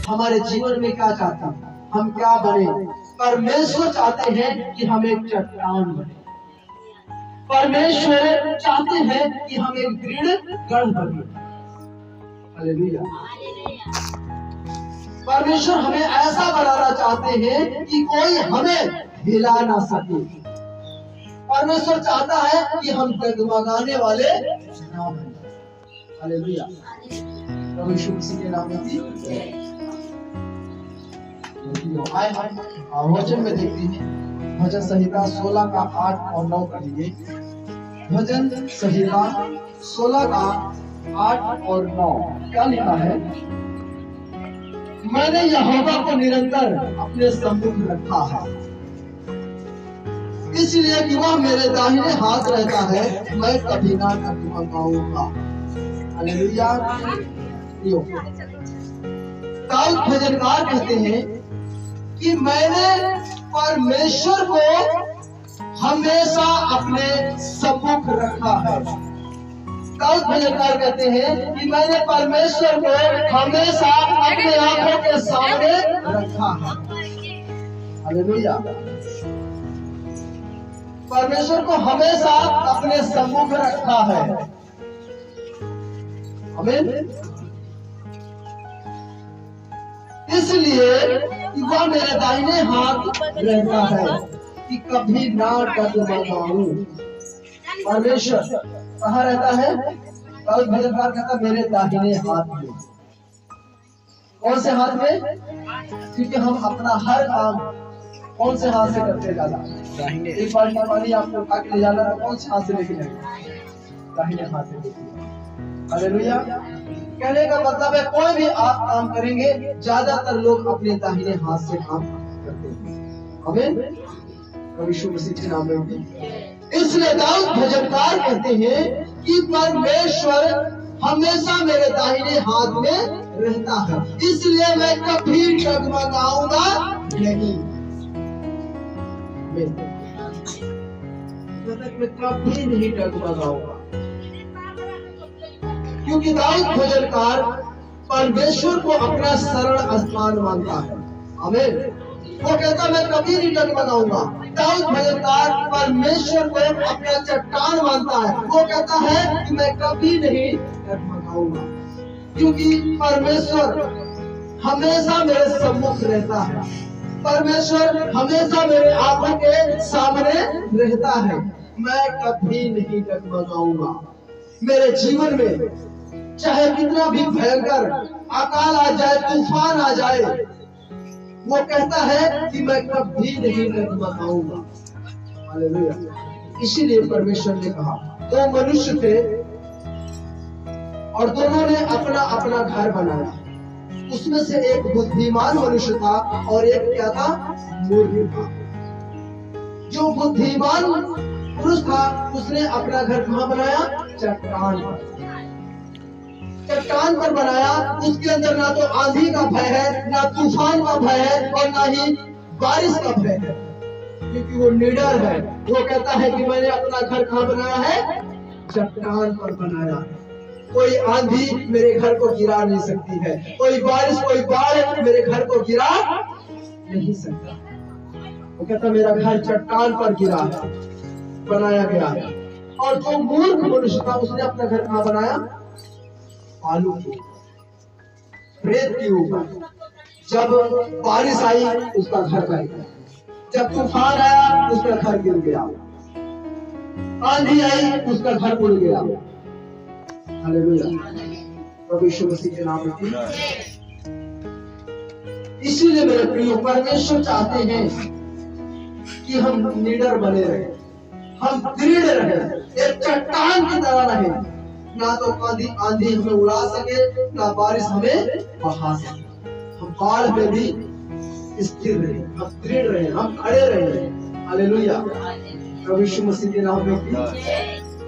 हमारे जीवन में क्या चाहता है, हम क्या बने। परमेश्वर चाहते हैं कि हम एक चट्टान बने। परमेश्वर चाहते हैं कि हम एक दृढ़ गढ़ बने। हालेलुया। परमेश्वर हमें ऐसा बनाना चाहते हैं कि कोई हमें हिला ना सके। परमेश्वर चाहता है कि हम डगमगाने वाले ना बने। हालेलुया। प्रभु यीशु मसीह के नाम में वचन में देखते हैं, भजन संहिता 16 का 8 और 9 पढ़िए। भजन संहिता 16 का 8 और 9 क्या लिखा है? मैंने यहोवा को निरंतर अपने सम्मुख रखा है, इसलिए कि वह मेरे दाहिने हाथ रहता है, मैं कभी ना डगमगाऊंगा। हालेलुया। दाऊद भजनकार कहते हैं कि मैंने परमेश्वर को हमेशा अपने सम्मुख रखा है। दाऊद भजनकार कहते हैं कि मैंने परमेश्वर को हमेशा अपने आंखों के सामने रखा है। हालेलुया। परमेश्वर को हमेशा अपने सम्मुख रखा है। आमीन। इसलिए वह मेरे दाहिने हाथ रहता है कि कभी ना डगमगाऊं। परमेश्वर कहाँ रहता है? दाऊद भजनकार कहता मेरे दाहिने हाथ में। कौन से हाथ में? क्योंकि हम अपना हर काम कौन से हाथ से करते ज्यादा? दाहिने। एक बाल्टी पानी आपको उठा के ले जाना है, कौन से हाथ से लेके जाएंगे? दाहिने हाथ से लेके। हालेलुया। कहने का मतलब है कोई भी आप काम करेंगे, ज्यादातर लोग अपने दाहिने हाथ से काम करते हैं। आमीन। प्रभु यीशु मसीह के नाम में। इसलिए दाऊद भजनकार कहते हैं कि परमेश्वर हमेशा मेरे दाहिने हाथ में रहता है, इसलिए मैं कभी डगमगाऊंगा नहीं। मैं कभी नहीं डगमगाऊंगा, क्योंकि दाऊद भजनकार परमेश्वर को अपना शरण स्थान मानता है। आमीन। वो कहता मैं कभी नहीं डगमगाऊंगा। दाऊद भजनकार परमेश्वर को अपना चट्टान मानता है। वो कहता है कि मैं कभी नहीं डगमगाऊंगा, क्योंकि परमेश्वर हमेशा मेरे सम्मुख रहता है। परमेश्वर हमेशा मेरे आंखों के सामने रहता है। मैं कभी नहीं डगमगाऊंगा। मेरे जीवन में चाहे कितना भी भयंकर अकाल आ जाए, तूफान आ जाए, वो कहता है कि मैं कभी नहीं डगमगाऊंगा। हालेलुया। इसीलिए परमेश्वर ने कहा, दो मनुष्य थे और दोनों ने अपना अपना घर बनाया। उसमें से एक बुद्धिमान मनुष्य था और एक क्या था? मूर्ख था। जो बुद्धिमान पुरुष था उसने अपना घर कहाँ बनाया? चट्टान पर। चट्टान पर बनाया। उसके अंदर ना तो आंधी का भय है, ना तूफान का भय है और ना ही बारिश का भय है, क्योंकि वो निडर है। वो कहता है कि मैंने अपना घर कहाँ बनाया है? चट्टान पर बनाया। कोई आंधी मेरे घर को गिरा नहीं सकती है, कोई बारिश कोई बाढ़ मेरे घर को गिरा नहीं सकता। वो कहता मेरा घर चट्टान पर गिरा है, बनाया गया है। और जो मूर्ख मनुष्य था उसने अपना घर कहाँ बनाया? बालू के ऊपर, रेत के ऊपर। जब बारिश आई उसका घर बह गया, जब तूफान आया उसका घर गिर गया, आंधी आई उसका घर उड़ गया। हालेलुया। प्रभु यीशु मसीह के नाम में। इसीलिए मेरे प्रिय, परमेश्वर चाहते हैं कि हम निडर बने रहे, हम दृढ़ रहे, एक चट्टान की तरह रहे। ना तो आंधी हमें उड़ा सके, ना बारिश हमें बहा सके। हम बाढ़ में भी स्थिर रहे, हम दृढ़ रहे, हम खड़े रहे। हालेलुया। प्रभु यीशु मसीह के नाम में।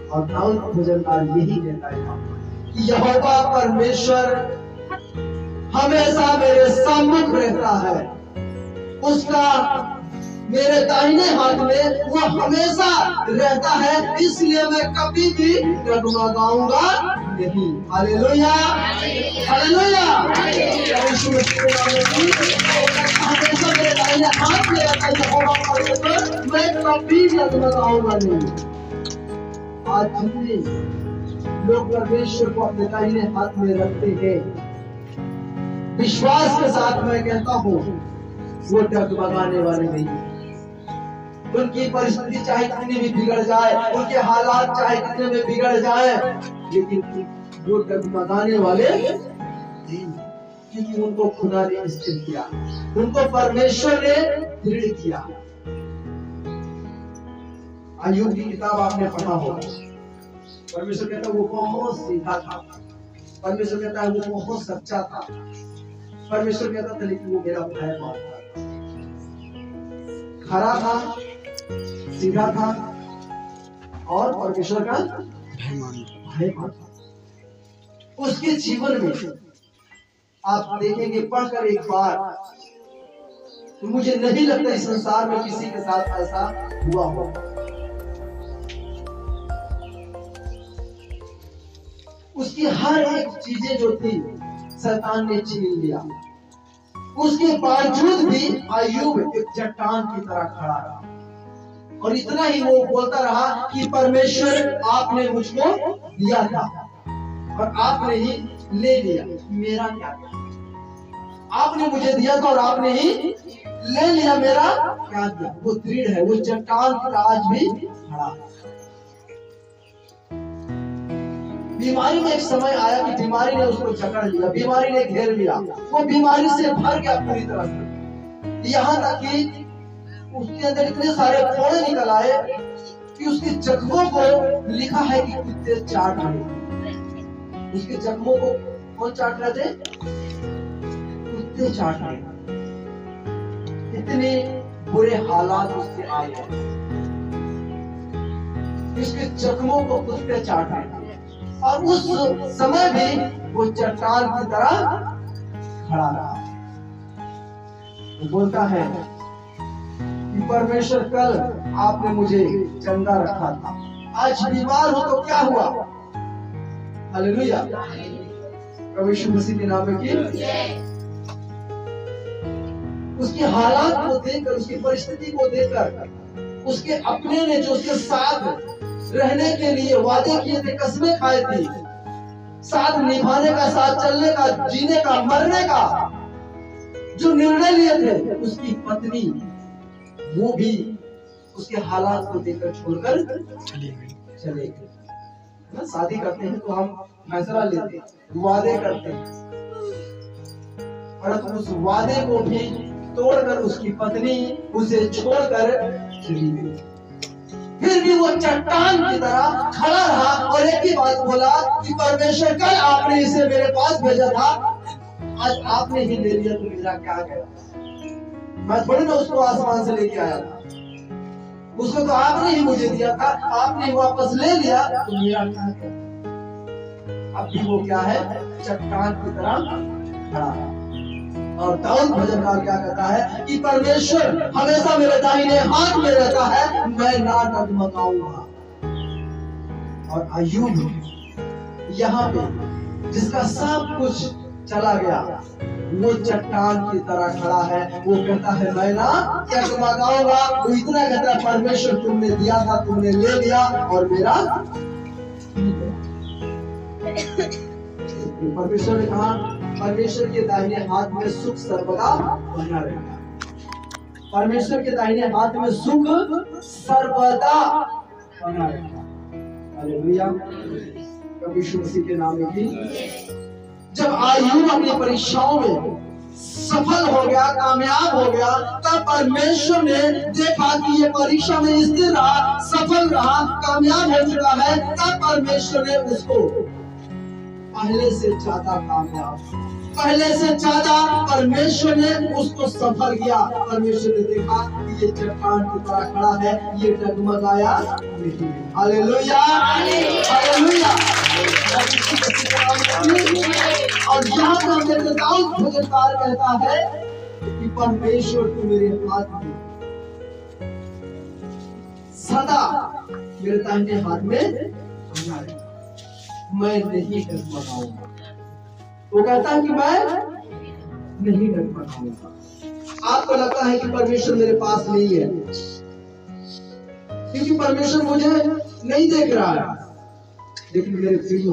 और दाऊद भजनकार यही कहता है कि यहोवा परमेश्वर हमेशा मेरे सम्मुख रहता है, उसका मेरे दाहिने हाथ में वो हमेशा रहता है, इसलिए मैं कभी भी डगमगाऊंगा नहीं। हालेलुया। हालेलुया। यीशु मसीह के नाम में हमेशा मेरे दाहिने हाथ में रहता है यहोवा परमेश्वर, मैं कभी डगमगाऊंगा नहीं। आज जितने लोग परमेश्वर को अपने दाहिने हाथ में रखते हैं, विश्वास के साथ मैं कहता हूँ वो डगमगाने वाले नहीं। उनकी परिस्थिति चाहे कितनी भी बिगड़ जाए, उनके हालात चाहे कितने भी बिगड़ जाए, लेकिन वो डगमगाने वाले नहीं, क्योंकि उनको खुदा ने स्थिर किया, उनको परमेश्वर ने दृढ़ किया। अय्यूब की किताब आपने पढ़ा होगा। परमेश्वर कहता है वो बहुत सीधा था, परमेश्वर कहता है वो बहुत सच्चा था, परमेश्वर कहता था लेकिन वो मेरा भाई बहुत था, खरा था, सीधा था और परमेश्वर का भाई था। उसके जीवन में आप देखेंगे पढ़कर एक बार, तो मुझे नहीं लगता इस संसार में किसी के साथ ऐसा हुआ हो। उसकी हर एक चीजें जो थी शैतान ने छीन लिया, उसके बावजूद भी अय्यूब एक चट्टान की तरह खड़ा रहा और इतना ही वो बोलता रहा कि परमेश्वर आपने मुझको दिया था और आपने ही ले लिया, मेरा क्या था? आपने मुझे दिया था और आपने ही ले लिया, मेरा क्या किया? वो दृढ़ है, वो चट्टान की तरह आज भी खड़ा है। बीमारी में एक समय आया कि बीमारी ने उसको जकड़ लिया, बीमारी ने घेर लिया, वो बीमारी से भर गया पूरी तरह से, यहाँ तक कि उसके अंदर इतने सारे फोड़े निकल आए कि उसके जख्मों को लिखा है कि कुत्ते चाट रहे। उसके जख्मों को कौन चाट रहे थे? कुत्ते चाट रहे। इतने बुरे हालात उसके आए हैं, उसके जख्मों को कुत्ते चाट रहे और उस समय भी वो चट्टान की तरह खड़ा रहा। वो बोलता है कि परमेश्वर कल आपने मुझे चंगा रखा था, आज बीमार हो तो क्या हुआ? हालेलुया, प्रभु यीशु मसीह के नाम में। उसके हालात को देखकर, उसकी परिस्थिति को देखकर, उसके अपने ने जो उसके साथ रहने के लिए वादे किए थे, कसमें खाए थी, साथ निभाने का, साथ चलने का, जीने का, मरने का जो निर्णय लिए थे, उसकी पत्नी वो भी उसके हालात को देखकर छोड़कर चले गए। शादी करते हैं तो हम फैसला लेते हैं, वादे करते हैं, और उस वादे को भी तोड़कर उसकी पत्नी उसे छोड़कर चली गई। फिर भी वो चट्टान की तरह खड़ा रहा और एक ही बात बोला कि परमेश्वर कल आपने इसे मेरे पास भेजा था, आज आपने ही ले लिया तो मेरा क्या गया? मैं थोड़ी ना उसको आसमान से लेके आया था, उसको तो आपने ही मुझे दिया था, आपने ही वापस ले लिया तो मेरा क्या गया? अब भी वो क्या है? चट्टान की तरह खड़ा है। और दाऊद भजनकार क्या कहता है कि परमेश्वर हमेशा मेरे दाहिने हाथ में रहता है, मैं ना डगमगाऊंगा। और अय्यूब यहाँ पे जिसका सब कुछ चला गया, वो चट्टान की तरह खड़ा है। वो कहता है मैं ना डगमगाऊंगा। वो इतना कहता है परमेश्वर तुमने दिया था, तुमने ले लिया और मेरा। परमेश्वर ने कहा परमेश्वर के दाहिने हाथ में सुख सर्वदा बना रहेगा। परमेश्वर के दाहिने हाथ में सुख सर्वदा बना रहेगा। हालेलुया, प्रभु यीशु मसीह के नाम में। जब अय्यूब अपनी परीक्षाओं में सफल हो गया, कामयाब हो गया, तब परमेश्वर ने देखा कि ये परीक्षा में स्थिर रहा, सफल रहा, कामयाब हो चुका है, तब परमेश्वर ने उसको पहले से ज्यादा कामयाब, पहले से ज्यादा परमेश्वर ने उसको सफल किया। परमेश्वर ने देखा कि ये चट्टान की तरह खड़ा है, ये डगमगाया नहीं। Hallelujah, hallelujah. और यहाँ पर मेरे दाऊद भजनकार कहता है कि परमेश्वर तू मेरे हाथ में सदा, मेरे दाहिने हाथ में बना रहे, मैं नहीं डगमगाऊंगा। वो कहता है कि मैं नहीं डगमगाऊंगा। आपको लगता है कि परमेश्वर मेरे पास नहीं है क्योंकि परमेश्वर मुझे नहीं देख रहा है, लेकिन मेरे प्रियो,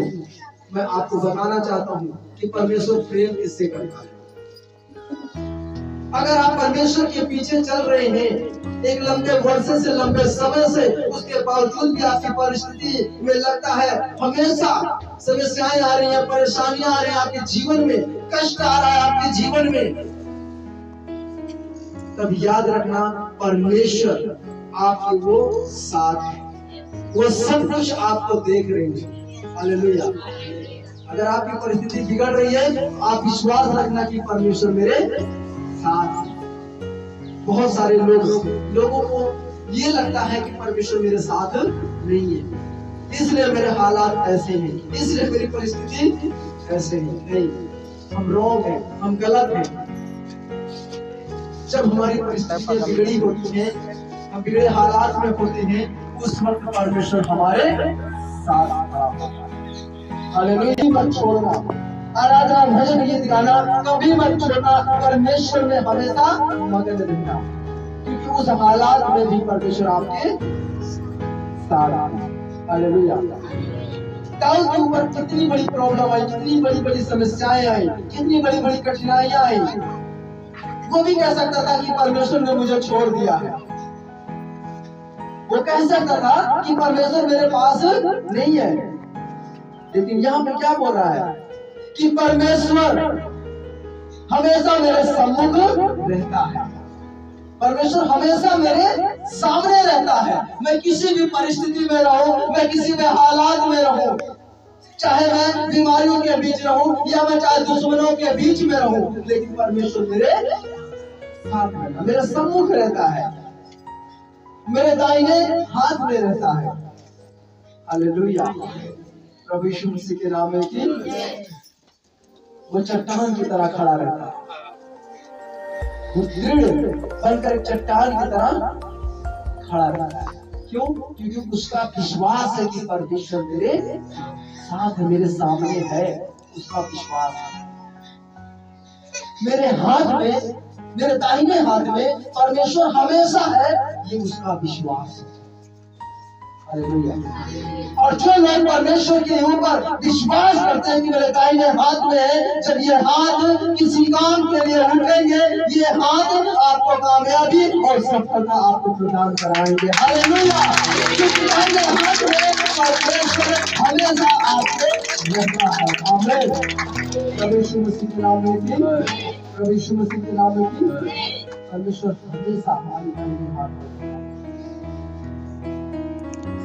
मैं आपको बताना चाहता हूँ कि परमेश्वर प्रेम किससे करता है। अगर आप परमेश्वर के पीछे चल रहे हैं एक लंबे वर्षे से, लंबे समय से, उसके बावजूद भी आपकी परिस्थिति में लगता है हमेशा समस्याएं आ रही हैं, परेशानियां आ रही हैं आपके जीवन में, कष्ट आ रहा है आपके जीवन में, तब याद रखना परमेश्वर आपके वो साथ है, वो सब कुछ आपको देख रहे हैं। हालेलुया। अगर आपकी परिस्थिति बिगड़ रही है तो आप विश्वास रखना कि परमेश्वर मेरे साथ है। बहुत सारे लोगों को ये लगता है कि परमेश्वर मेरे साथ नहीं है, इसलिए मेरे हालात ऐसे हैं, इसलिए मेरी परिस्थिति ऐसे नहीं, हम रॉन्ग हैं, हम गलत हैं। जब हमारी परिस्थितियां बिगड़ी होती हैं, हम बिगड़े हालात में होते हैं, उस वक्त परमेश्वर हमारे साथ खड़ा होता है। हालेलुया। मत छोड़ना, आराधना भजन गीत गाना कभी मत छोड़ना, परमेश्वर में हमेशा मगन रहना, क्योंकि उस हालात में भी परमेश्वर आपके साथ है। हालेलुया। दाऊद के ऊपर कितनी बड़ी प्रॉब्लम आई, कितनी बड़ी बड़ी समस्याएं आई, कितनी बड़ी बड़ी कठिनाइयां आई, वो भी कह सकता था कि परमेश्वर ने मुझे छोड़ दिया है, वो कह सकता था कि परमेश्वर मेरे पास नहीं है, लेकिन यहाँ पे क्या बोल रहा है कि परमेश्वर हमेशा मेरे सम्मुख रहता है, परमेश्वर हमेशा मेरे सामने रहता है। मैं किसी भी परिस्थिति में रहूं, मैं किसी भी हालात में रहूं, चाहे मैं बीमारियों के बीच रहूं या मैं चाहे दुश्मनों के बीच में रहूं, लेकिन परमेश्वर मेरे साथ रहता, मेरे सम्मुख रहता है, मेरे दाहिने हाथ में रहता है। हालेलुया। प्रभु यीशु मसीह के नाम में कि वो चट्टान की तरह खड़ा रहता है, वो दृढ़ बनकर एक चट्टान की तरह खड़ा रहता है। क्यों? क्योंकि उसका विश्वास है कि परमेश्वर मेरे साथ, मेरे सामने है, उसका विश्वास है। मेरे हाथ में, मेरे दाहिने हाथ में परमेश्वर हमेशा है, ये उसका विश्वास है। हालेलुया। और जो लोग परमेश्वर के ऊपर विश्वास करते हैं कि मेरे दाहिने हाथ में है, जब ये हाथ किसी काम के लिए उठेंगे, ये हाथ आपको कामयाबी और सफलता आपको प्रदान कराएंगे। हालेलुया। क्योंकि दाहिने हाथ में परमेश्वर हमेशा आपको रहता है। आमीन। प्रभु यीशु मसीह के नाम में भी, प्रभु यीशु मसीह के नाम में भी परमेश्वर हमेशा हमारे दाहिने हाथ में।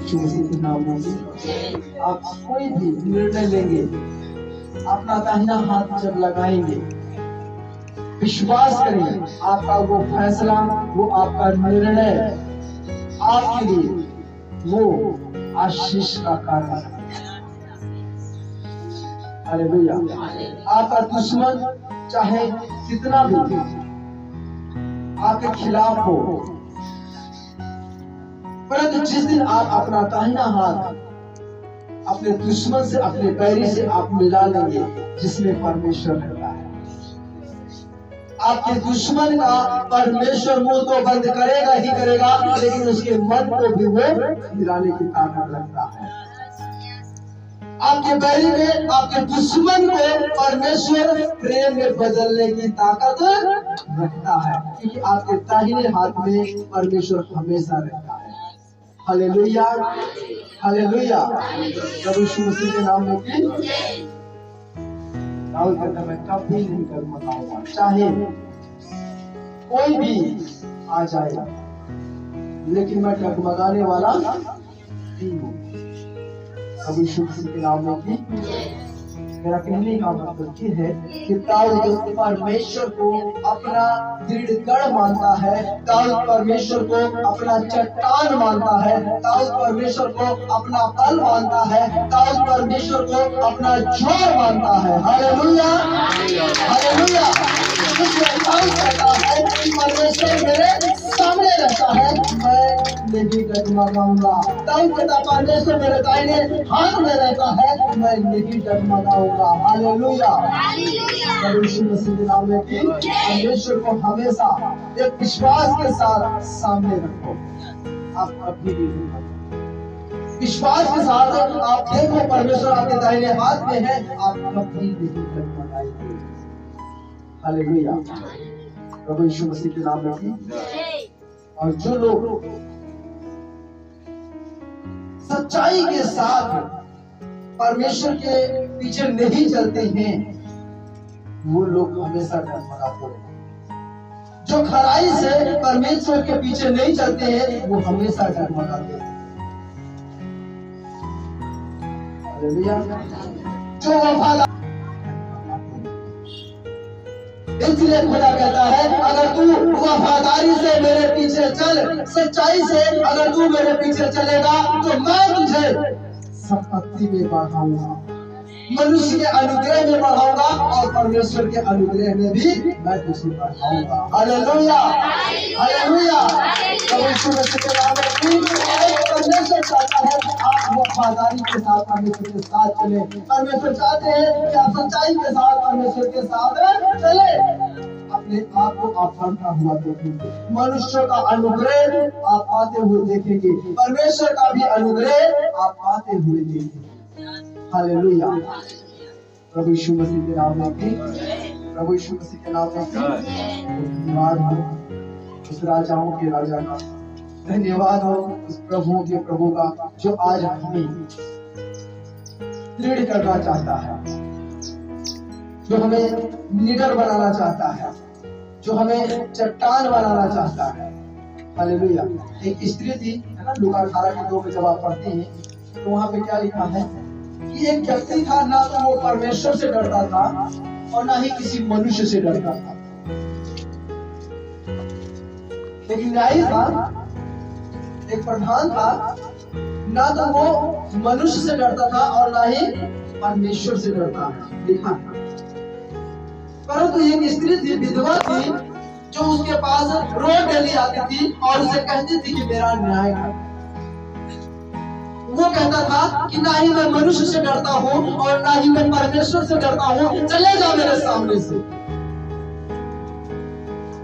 के नाम में आप कोई भी निर्णय लेंगे, अपना दाहिना हाथ जब लगाएंगे, विश्वास करिए आपका वो फैसला, वो आपका निर्णय आपके लिए वो आशीष का कारण है। हालेलुया। आपका दुश्मन चाहे कितना भी आपके खिलाफ हो, परंतु जिस दिन आप अपना दाहिना हाथ अपने दुश्मन से, अपने बैरी से आप मिला लेंगे, जिसमें परमेश्वर रहता है, आपके दुश्मन का परमेश्वर मुंह तो बंद करेगा ही करेगा, लेकिन उसके मन को भी वो मिलाने की ताकत रखता है। आपके बैरी में, आपके दुश्मन को परमेश्वर प्रेम में बदलने की ताकत रखता है, क्योंकि आपके दाहिने हाथ में परमेश्वर हमेशा रहता है। हालेलुया। हालेलुया। प्रभु यीशु मसीह के नाम में भी दाऊद कहता, मैं कभी नहीं डगमगाऊंगा, चाहे कोई भी आ जाए, लेकिन मैं डगमगाने वाला नहीं हूँ। प्रभु यीशु मसीह के नाम में भी मेरा कहने का मतलब ये है कि दाऊद परमेश्वर को अपना दृढ़ गढ़ मानता है, दाऊद परमेश्वर को अपना चट्टान मानता है, दाऊद परमेश्वर को अपना बल मानता है, दाऊद परमेश्वर को अपना जोर मानता है। हालेलुया। हालेलुया। दाऊद कहता है कि परमेश्वर मेरे सामने रहता है, मैं नहीं डगमगाऊंगा। तब कहता परमेश्वर मेरे दाहिने हाथ में रहता है, मैं नहीं डगमगाऊंगा। हालेलुया। यीशु मसीह के नाम में कि परमेश्वर को हमेशा एक विश्वास के साथ सामने रखो, आप कभी नहीं डगमगाओगे। विश्वास के साथ आप देखो परमेश्वर आपके दाहिने हाथ में है, आप कभी नहीं डगमगाएंगे। हालेलुया। प्रभु यीशु मसीह के नाम में। और जो लोग सच्चाई के साथ परमेश्वर के पीछे नहीं चलते हैं, वो लोग हमेशा डगमगाते हैं। जो खराई से परमेश्वर के पीछे नहीं चलते हैं, वो हमेशा डगमगाते हैं। जो वफादार, इसलिए खुदा कहता है अगर तू वफादारी से मेरे पीछे चल, सच्चाई से अगर तू मेरे पीछे चलेगा तो मैं तुझे संपत्ति में बढ़ाऊंगा, मनुष्य के अनुग्रह में बढ़ाऊंगा और परमेश्वर के अनुग्रह में भी मैं तुझे बढ़ाऊंगा। Hallelujah, hallelujah. परमेश्वर के नाम में परमेश्वर चाहता है कि आप वफादारी के साथ परमेश्वर के साथ चले। परमेश्वर चाहते हैं कि आप सच्चाई के साथ परमेश्वर के साथ चले। अपने आप को आप बढ़ता हुआ देखेंगे, मनुष्य का अनुग्रह आप पाते हुए देखेंगे, परमेश्वर का भी अनुग्रह आप पाते हुए देखेंगे। हालेलुया। प्रभु यीशु मसीह के नाम में भी, प्रभु यीशु मसीह के नाम में धन्यवाद हो उस राजाओं के राजा का, धन्यवाद हो उस प्रभुओं के प्रभु का जो आज हमें दृढ़ करना चाहता है, जो हमें निडर बनाना चाहता है, जो हमें चट्टान बनाना चाहता है। हालेलुया। एक स्त्री थी, है ना, लूका 18:2 में जब आप पढ़ते हैं तो वहां पे क्या लिखा है कि एक व्यक्ति था, ना तो वो परमेश्वर से डरता था और ना ही किसी मनुष्य से डरता था। एक न्यायी था, एक प्रधान था, ना तो वो मनुष्य से डरता था और ना ही परमेश्वर से डरता है, लिखा। परंतु एक स्त्री थी, विधवा थी, जो उसके पास रोज डेली आती थी और उसे कहती थी कि मेरा न्याय कर। वो कहता था कि ना ही मैं मनुष्य से डरता हूँ और ना ही मैं परमेश्वर से डरता हूँ, चले जाओ मेरे सामने से।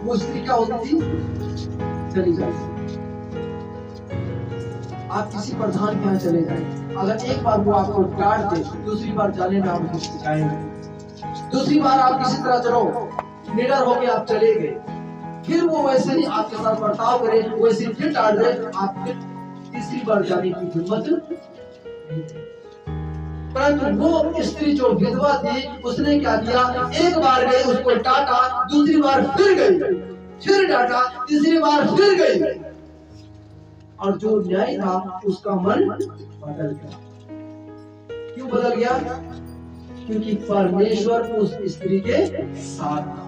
वो स्त्री क्या होती थी? चली जाती। आप किसी प्रधान के यहाँ चले जाए, अगर एक बार वो आपको डांट दे, दूसरी बार जाने में आप हिचकिचाएंगे, दूसरी बार आप किसी तरह चलो निडर होके आप चले गए, फिर वो वैसे ही आपके साथ बर्ताव करे, वैसे फिर डांट दे, आप फिर तीसरी बार जाने की हिम्मत नहीं। परंतु वो स्त्री जो विधवा थी, उसने क्या किया, एक बार गई, उसको डांटा, दूसरी बार फिर गई, फिर डांटा, तीसरी बार फिर गई, और जो न्याय था उसका मन बदल गया। क्यों बदल गया? क्योंकि परमेश्वर उस स्त्री के साथ था।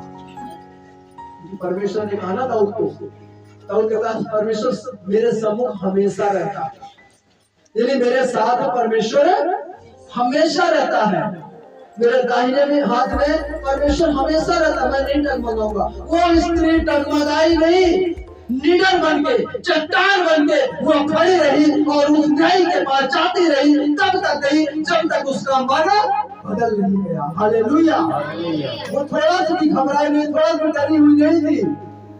परमेश्वर ने कहा था उसको, तो कहता परमेश्वर मेरे सम्मुख हमेशा रहता है, यानी मेरे साथ परमेश्वर हमेशा रहता है, मेरे दाहिने में हाथ में परमेश्वर हमेशा रहता है, मैं नहीं डगमगाऊंगा। वो स्त्री डगमगाई नहीं, निडर बन के, चट्टान बन के वो खड़ी रही और उस न्याय के पास जाती रही, तब तक गई जब तक उसका मन बदल नहीं गया। हालेलुया। वो थोड़ा सा भी घबराई नहीं, थोड़ा सा डरी हुई नहीं थी,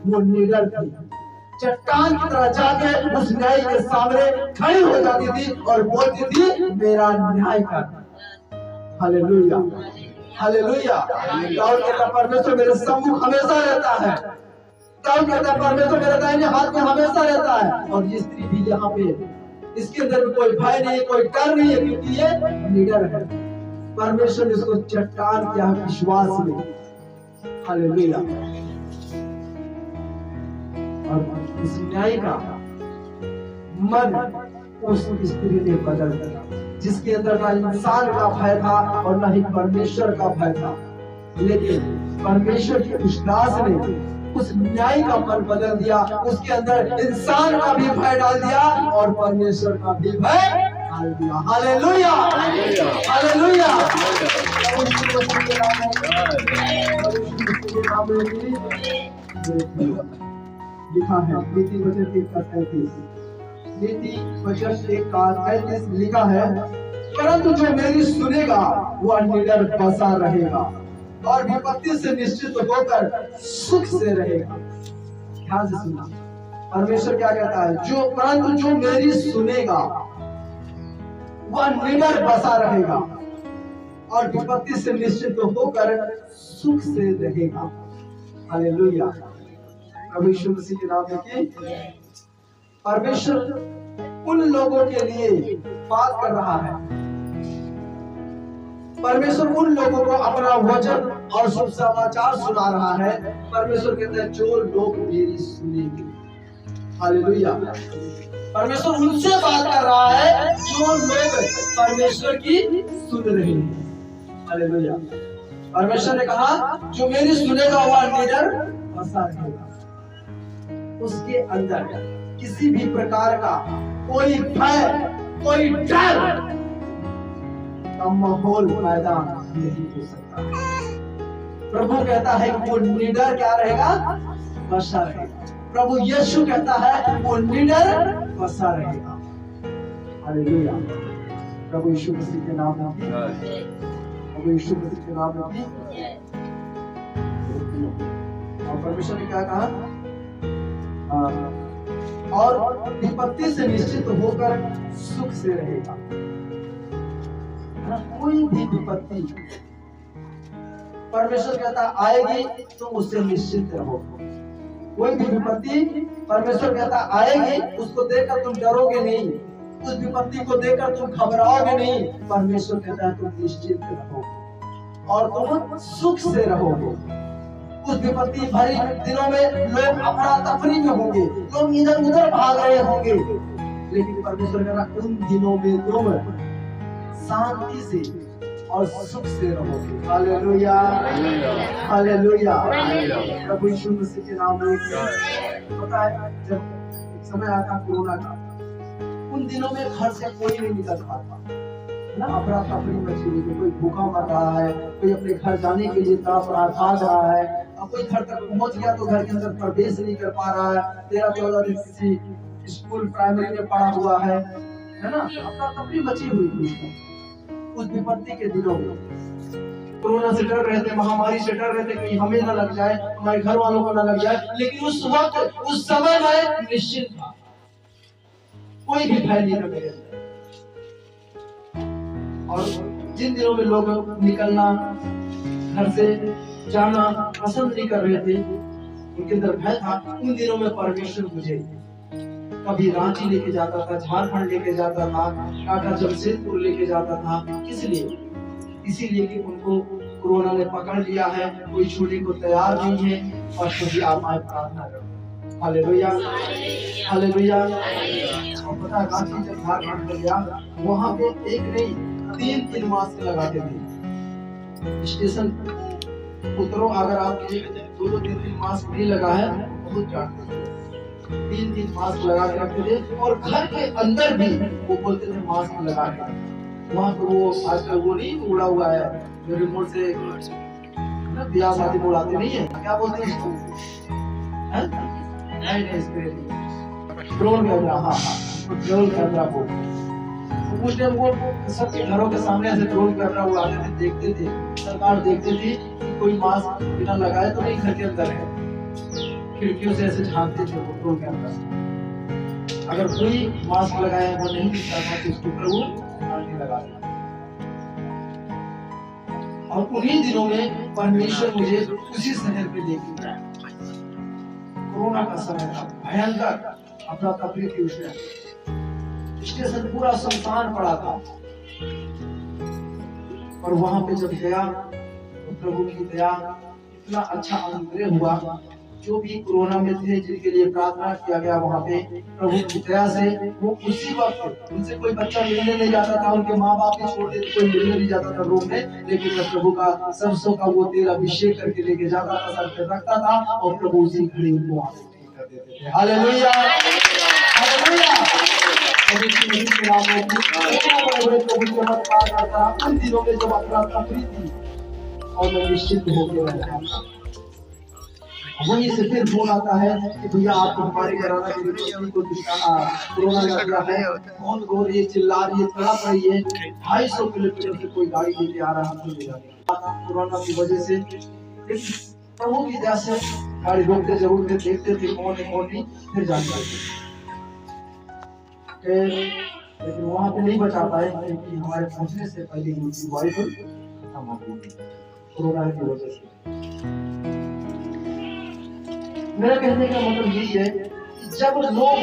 वो निडर थी, चट्टान की तरह जाके उस न्याय के सामने खड़ी हो जाती थी और बोलती थी मेरा न्याय कर। Hallelujah, hallelujah. दाऊद कहता परमेश्वर मेरे सम्मुख हमेशा रहता है, दाऊद कहता परमेश्वर मेरे दाहिने हाथ में हमेशा रहता है। और ये स्त्री भी यहाँ पे, इसके अंदर में कोई भय नहीं है, कोई डर नहीं है, क्योंकि ये निडर है। परमेश्वर ने उसको चट्टान किया विश्वास में। हालेलुया। और इस न्याय का मन उस स्त्री ने बदल दिया, जिसके अंदर ना इंसान का भय था और ना ही परमेश्वर का भय था, लेकिन परमेश्वर के उस दास ने उस न्याय का मन बदल दिया, उसके अंदर इंसान का भी भय डाल दिया और परमेश्वर का भी भय डाल दिया। Hallelujah, hallelujah. लिखा है नीति वचन 3:33, नीति वचन 1:35 लिखा है, परंतु जो मेरी सुनेगा वह निडर बसा रहेगा और विपत्ति से निश्चित होकर सुख से रहेगा। ध्यान से सुना, परमेश्वर क्या कहता है, परंतु जो मेरी सुनेगा वह निडर बसा रहेगा और विपत्ति से निश्चित होकर सुख से रहेगा। हालेलुया, प्रभु यीशु मसीह के नाम में। परमेश्वर उन लोगों के लिए बात कर रहा है, परमेश्वर उन लोगों को अपना वचन और शुभ समाचार सुना रहा है। परमेश्वर कहते हैं जो लोग मेरी सुनेंगे। हालेलुया, परमेश्वर उनसे बात कर रहा है जो लोग परमेश्वर की सुन रहे हैं। हालेलुया, परमेश्वर ने कहा जो मेरी सुनेगा वह निडर बसा रहेगा। उसके अंदर किसी भी प्रकार का कोई भय, कोई डर का माहौल पैदा नहीं हो सकता। प्रभु कहता है कि वो निडर क्या रहेगा, बसा रहेगा। प्रभु यीशु कहता है वो निडर बसा रहेगा। हालेलुया, प्रभु यीशु मसीह के नाम में, प्रभु यीशु मसीह के नाम में। और परमेश्वर ने क्या कहा, और विपत्ति से निश्चित होकर सुख से रहेगा। कोई भी विपत्ति परमेश्वर कहता आएगी तो उससे निश्चित रहो। कोई भी विपत्ति परमेश्वर कहता आएगी, उसको देखकर तुम डरोगे नहीं, उस विपत्ति को देखकर तुम घबराओगे नहीं। परमेश्वर कहता है तुम निश्चित रहो और तुम सुख से रहोगे। उस विपत्ति भरी दिनों में लोग अफरा तफरी में होंगे, लोग इधर उधर भाग रहे होंगे, लेकिन परमेश्वर कह रहा उन दिनों में तुम शांति से और सुख से रहोगे। हालेलुया, हालेलुया, प्रभु यीशु मसीह के नाम में। पता है जब समय आता कोरोना का, उन दिनों में घर से कोई नहीं निकल पाता ना, अफरा तफरी मची हुई, कोई भूखा मर रहा है, कोई अपने घर जाने के लिए तड़प रहा भाग रहा है, अब कोई घर तक पहुंच गया तो घर के अंदर प्रवेश नहीं कर पा रहा है। 13-14 दिन किसी स्कूल प्राइमरी में पढ़ा हुआ है ना, अफरा तफरी मची हुई थी उस विपत्ति के दिनों में। कोरोना से डर रहे थे, महामारी से डर रहे थे कि हमें ना लग जाए, हमारे घर वालों को ना लग जाए, लेकिन उस वक्त उस समय में निश्चिंत था, कोई भी भय नहीं था मेरे अंदर। और जिन दिनों में लोग निकलना, घर से जाना पसंद नहीं कर रहे थे, उनके अंदर भय था, उन दिनों में परमेश्वर मुझे कभी रांची लेके जाता था, झारखंड लेके जाता था, काका जमशेदपुर लेके जाता था। किस लिए? इसीलिए कि उनको कोरोना ने पकड़ लिया है, कोई छूने को तैयार नहीं है, और सभी आप आए प्रार्थना करो। Hallelujah, hallelujah. और पता है रांची जब झारखंड में गया, वहाँ पे एक नहीं 3 मास्क लगाते थे। स्टेशन उतरो, अगर आप 2-3 मास्क नहीं लगा है बहुत जानते थे, 3 मास्क लगा के रखते थे। और घर के अंदर भी वो बोलते थे मास्क लगा के। वहाँ पे वो आजकल वो नहीं उड़ा हुआ है जो रिमोट से ब्याह शादी उड़ाते नहीं है, क्या बोलते हैं इसको, ड्रोन कैमरा। हाँ, ड्रोन कैमरा को उस टाइम वो सबके घरों के सामने ऐसे ड्रोन कैमरा उड़ाते थे, देखते थे, सरकार देखती थी कि कोई मास्क बिना लगाए तो नहीं घर के अंदर है, खिड़कियों से ऐसे झांकते थे वो ड्रोन कैमरा से। अगर कोई मास्क लगाया वो नहीं दिखता था तो उसके ऊपर वो नहीं लगा। और उन्हीं दिनों में परमेश्वर मुझे उसी शहर पे लेके गया। कोरोना का समय था, भयंकर अफरा तफरी थी उस टाइम, स्टेशन पूरा सुनसान पड़ा था। और वहां पे जब गया तो प्रभु की दया, इतना अच्छा अनुग्रह हुआ। जो भी कोरोना में थे जिनके लिए प्रार्थना किया गया, वहां पे प्रभु की दया से वो उसी वक्त, उनसे कोई बच्चा मिलने नहीं जाता था, उनके माँ बाप भी छोड़ देते, कोई मिलने नहीं जाता था रूम में, लेकिन मैं प्रभु का सरसों का वो तेल अभिषेक करके लेके जाता था, सर पे रखता था, और प्रभु उसी घड़ी उनको ठीक कर देते थे। Hallelujah, hallelujah. उन दिनों में जब अफरा तफरी थी और मैं निश्चित होकर रहता था, वहीं से फिर फोन आता है कि भैया आपको हमारे घराना की पत्नी को कोरोना लग गया है, बहुत रो रही है, चिल्ला रही है, तड़प रही है, 250 किलोमीटर से कोई गाड़ी लेके आ रहा है, हमको ले जाएगा कोरोना की वजह से। प्रभु की दया से गाड़ी रोकते जरूर थे, देखते थे कौन है कौन नहीं, फिर जाते थे, लेकिन वहां पे नहीं बचा पाए क्योंकि हमारे पहुंचने से पहले उनकी वाइफ खत्म हो गई कोरोना की वजह से। मेरा कहने का मतलब यही है कि जब लोग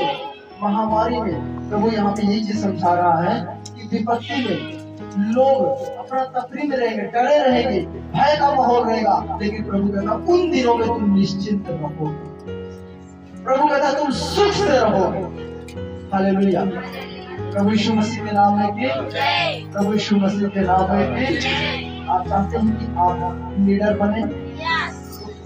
महामारी में, प्रभु यहाँ पे यही चीज समझा रहा है कि विपत्ति में लोग अपना तफरी में रहेंगे, डरे रहेंगे, भय का माहौल रहेगा, लेकिन प्रभु कहता उन दिनों में तुम निश्चिंत रहो, प्रभु कहता तुम सुख से रहो। हालेलुया। प्रभु यीशु मसीह के नाम में कि प्रभु यीशु मसीह के नाम में कि आप चाहते हैं कि आप लीडर बने,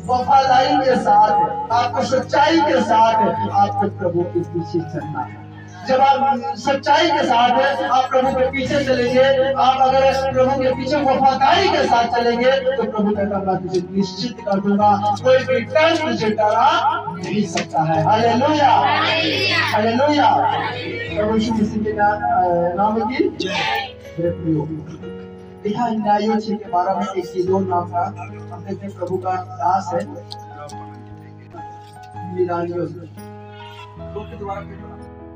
वफादारी के साथ, आपको सच्चाई के साथ आपको प्रभु के पीछे चलना है। जब आप सच्चाई के साथ आप प्रभु के पीछे चलेंगे, आप अगर प्रभु के पीछे वफादारी के साथ चलेंगे तो प्रभु कहता मैं तुझे निश्चित कर दूंगा, कोई भी टर्न तुझे डरा नहीं सकता है। Hallelujah, hallelujah. प्रभु यीशु मसीह के नाम की मेरे प्रियो, लिखा न्यायों 6 के 12 में एक गिदोन नाम का, हम देखते हैं प्रभु का दास है, मिलानियों से।